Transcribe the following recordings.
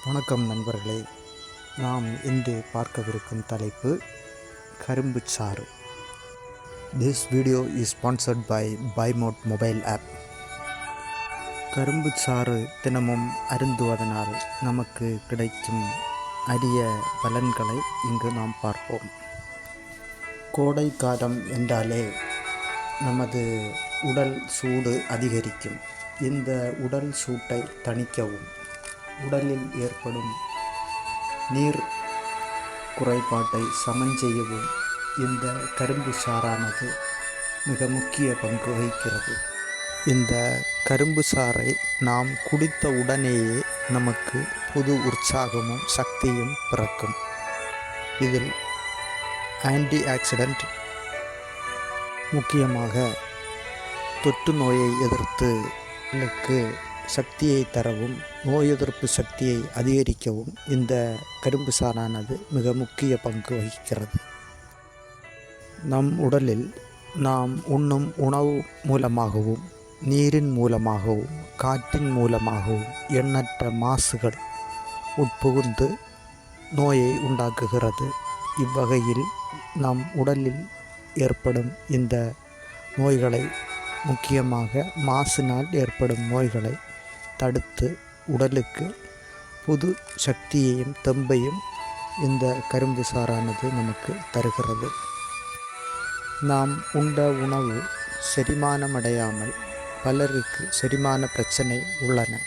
வணக்கம் நண்பர்களே. நாம் இன்று பார்க்கவிருக்கும் தலைப்பு கரும்பு சாறு. This video is sponsored by BuyMode mobile app. கரும்பு சாறு தினமும் அருந்துவதனால் நமக்கு கிடைக்கும் அரிய பலன்களை இங்கு நாம் பார்ப்போம். கோடை காலம் என்றாலே நமது உடல் சூடு அதிகரிக்கும். இந்த உடல் சூட்டை தணிக்கவும் உடலில் ஏற்படும் நீர் குறைபாட்டை சமன் செய்யவும் இந்த கரும்பு சாறானது மிக முக்கிய பங்கு வகிக்கிறது. இந்த கரும்பு சாறை நாம் குடித்த உடனேயே நமக்கு புது உற்சாகமும் சக்தியும் பிறக்கும். இதில் ஆன்டி ஆக்சிடென்ட், முக்கியமாக தொற்று நோயை எதிர்த்து சக்தியை தரவும் நோய் எதிர்ப்பு சக்தியை அதிகரிக்கவும் இந்த கரும்பு சாறானது மிக முக்கிய பங்கு வகிக்கிறது. நம் உடலில் நாம் உண்ணும் உணவு மூலமாகவும் நீரின் மூலமாகவும் காற்றின் மூலமாகவும் எண்ணற்ற மாசுகள் உட்புகுந்து நோயை உண்டாக்குகிறது. இவ்வகையில் நம் உடலில் ஏற்படும் இந்த நோய்களை, முக்கியமாக மாசினால் ஏற்படும் நோய்களை தடுத்து உடலுக்கு புது சக்தியையும் தெம்பையும் இந்த கரும்பு சாறானது நமக்கு தருகிறது. நாம் உண்ட உணவு செரிமானமடையாமல் பலருக்கு செரிமான பிரச்சனை உள்ளன.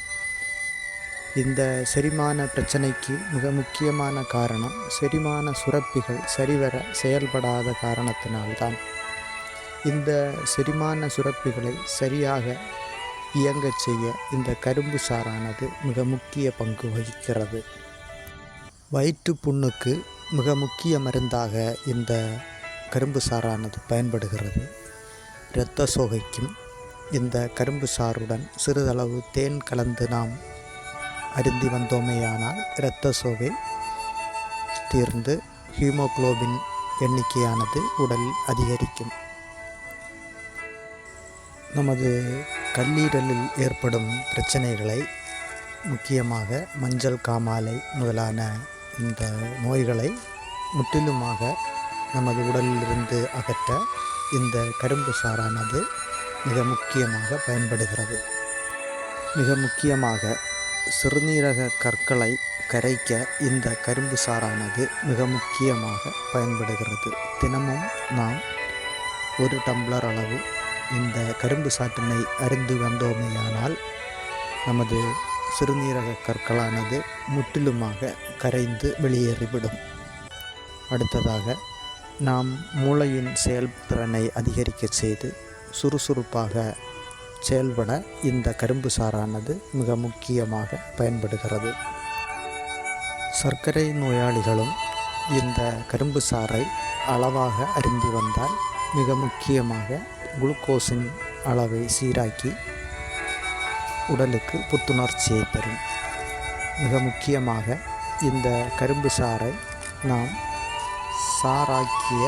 இந்த செரிமான பிரச்சனைக்கு மிக முக்கியமான காரணம் செரிமான சுரப்பிகள் சரிவர செயல்படாத காரணத்தினால்தான். இந்த செரிமான சுரப்பிகளை சரியாக இயங்கச் செய்ய இந்த கரும்பு சாறானது மிக முக்கிய பங்கு வகிக்கிறது. வயிற்று புண்ணுக்கு மிக முக்கிய மருந்தாக இந்த கரும்பு சாறானது பயன்படுகிறது. இரத்த சோகைக்கும் இந்த கரும்பு சாறுடன் சிறிதளவு தேன் கலந்து நாம் அருந்தி வந்தோமேயானால் இரத்த சோகை தீர்ந்து ஹீமோகுளோபின் எண்ணிக்கையானது உடலில் அதிகரிக்கும். நமது கல்லீரலில் ஏற்படும் பிரச்சனைகளை, முக்கியமாக மஞ்சள் காமாலை முதலான இந்த நோய்களை முற்றிலுமாக நமது உடலிலிருந்து அகற்ற இந்த கரும்பு சாறானது மிக முக்கியமாக பயன்படுகிறது. மிக முக்கியமாக சிறுநீரக கற்களை கரைக்க இந்த கரும்பு சாறானது மிக முக்கியமாக பயன்படுகிறது. தினமும் நாம் 1 டம்ளர் அளவு இந்த கரும்பு சாற்றினை அருந்து வந்தோமேயானால் நமது சிறுநீரக கற்களானது முற்றிலுமாக கரைந்து வெளியேறிவிடும். அடுத்ததாக நாம் மூளையின் செயல்திறனை அதிகரிக்க செய்து சுறுசுறுப்பாக செயல்பட இந்த கரும்பு சாறானது மிக முக்கியமாக பயன்படுகிறது. சர்க்கரை நோயாளிகளும் இந்த கரும்பு சாறை அளவாக அருந்தி வந்தால் மிக முக்கியமாக குளுக்கோஸின் அளவை சீராக்கி உடலுக்கு புத்துணர்ச்சியை தரும். மிக முக்கியமாக இந்த கரும்பு சாறை நாம் சாறாக்கிய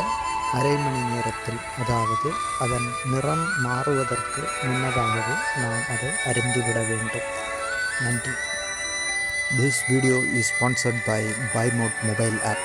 அரை மணி நேரத்தில், அதாவது அதன் நிறம் மாறுவதற்கு முன்னதாகவே நாம் அதை அருந்திவிட வேண்டும். நன்றி. This video is sponsored by BuyMode mobile app.